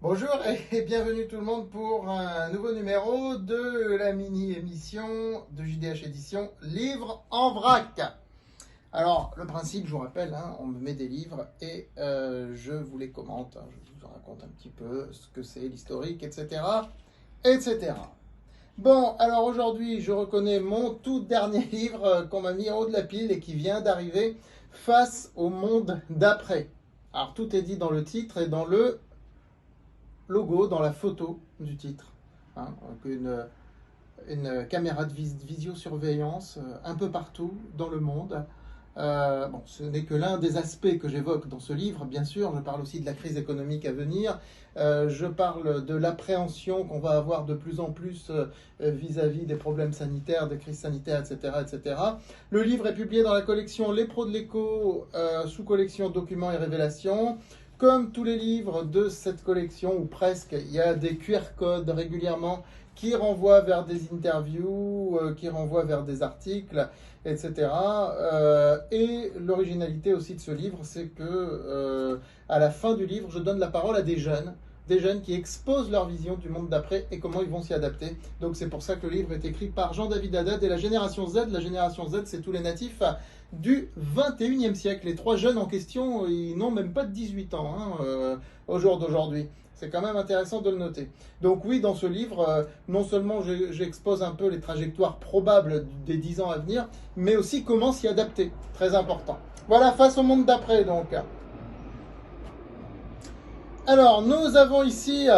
Bonjour et bienvenue tout le monde pour un nouveau numéro de la mini-émission de JDH Édition Livres en vrac. Alors, le principe, je vous rappelle, on me met des livres et je vous les commente. Je vous raconte un petit peu ce que c'est, l'historique, etc., etc. Bon, alors aujourd'hui, je reconnais mon tout dernier livre qu'on m'a mis en haut de la pile et qui vient d'arriver, Face au monde d'après. Alors, tout est dit dans le titre et dans le logo, dans la photo du titre. Donc une caméra de visiosurveillance un peu partout dans le monde. Bon, ce n'est que l'un des aspects que j'évoque dans ce livre, bien sûr. Je parle aussi de la crise économique à venir. Je parle de l'appréhension qu'on va avoir de plus en plus vis-à-vis des problèmes sanitaires, des crises sanitaires, etc., etc. Le livre est publié dans la collection Les Pros de l'écho, sous-collection Documents et Révélations. Comme tous les livres de cette collection, ou presque, il y a des QR codes régulièrement qui renvoient vers des interviews, qui renvoient vers des articles, etc. Et l'originalité aussi de ce livre, c'est que à la fin du livre, je donne la parole à des jeunes qui exposent leur vision du monde d'après et comment ils vont s'y adapter. Donc c'est pour ça que le livre est écrit par Jean-David Haddad et la génération Z. La génération Z, c'est tous les natifs du 21e siècle. Les trois jeunes en question, ils n'ont même pas de 18 ans au jour d'aujourd'hui. C'est quand même intéressant de le noter. Donc oui, dans ce livre, non seulement j'expose un peu les trajectoires probables des 10 ans à venir, mais aussi comment s'y adapter. Très important. Voilà, face au monde d'après donc. Alors, nous avons ici,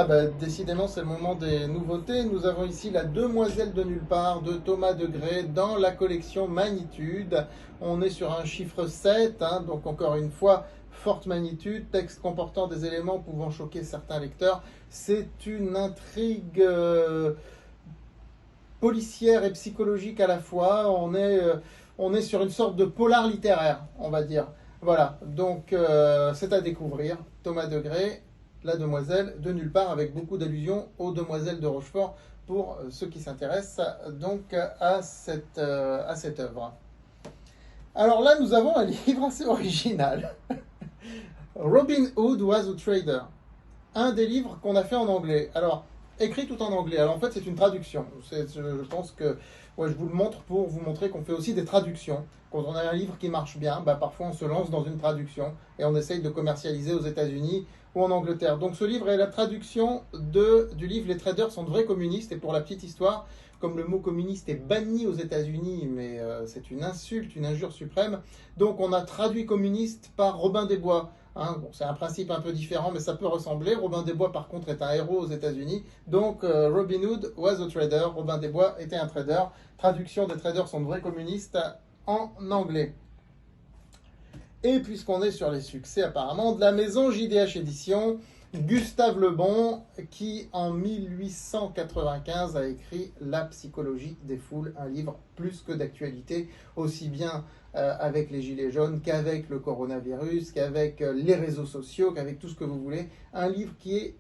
décidément c'est le moment des nouveautés, nous avons ici La Demoiselle de nulle part de Thomas Degré dans la collection Magnitude. On est sur un chiffre 7, donc encore une fois, forte magnitude, texte comportant des éléments pouvant choquer certains lecteurs. C'est une intrigue policière et psychologique à la fois. On est sur une sorte de polar littéraire, on va dire. Voilà, donc c'est à découvrir. Thomas Degré, La Demoiselle de nulle part, avec beaucoup d'allusions aux Demoiselles de Rochefort pour ceux qui s'intéressent donc à cette œuvre. Alors là, nous avons un livre assez original. Robin Hood Was a Trader. Un des livres qu'on a fait en anglais. Alors, écrit tout en anglais. Alors en fait, c'est une traduction. Je pense que je vous le montre pour vous montrer qu'on fait aussi des traductions. Quand on a un livre qui marche bien, parfois on se lance dans une traduction et on essaye de commercialiser aux États-Unis ou en Angleterre. Donc ce livre est la traduction du livre Les traders sont de vrais communistes. Et pour la petite histoire, comme le mot communiste est banni aux États-Unis, mais c'est une insulte, une injure suprême, donc on a traduit communiste par Robin des Bois. Bon, c'est un principe un peu différent, mais ça peut ressembler. Robin des Bois, par contre, est un héros aux États-Unis. Donc, Robin Hood was a trader. Robin des Bois était un trader. Traduction des traders sont de vrais communistes en anglais. Et puisqu'on est sur les succès apparemment de la maison JDH Édition, Gustave Le Bon, qui en 1895 a écrit La psychologie des foules, un livre plus que d'actualité, aussi bien avec les gilets jaunes qu'avec le coronavirus, qu'avec les réseaux sociaux, qu'avec tout ce que vous voulez. Un livre qui est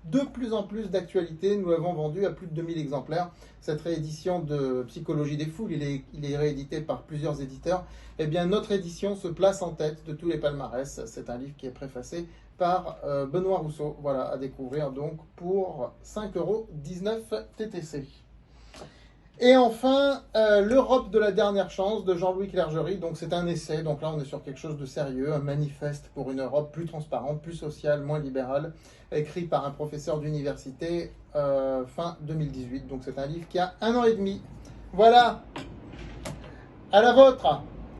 de plus en plus d'actualité. Nous l'avons vendu à plus de 2000 exemplaires. Cette réédition de Psychologie des foules, il est réédité par plusieurs éditeurs. Eh bien, notre édition se place en tête de tous les palmarès. C'est un livre qui est préfacé par Benoît Rousseau. Voilà, à découvrir donc pour 5,19 € TTC. Et enfin, L'Europe de la dernière chance de Jean-Louis Clergerie. Donc c'est un essai, donc là on est sur quelque chose de sérieux, un manifeste pour une Europe plus transparente, plus sociale, moins libérale, écrit par un professeur d'université fin 2018. Donc c'est un livre qui a 1 an et demi. Voilà, à la vôtre.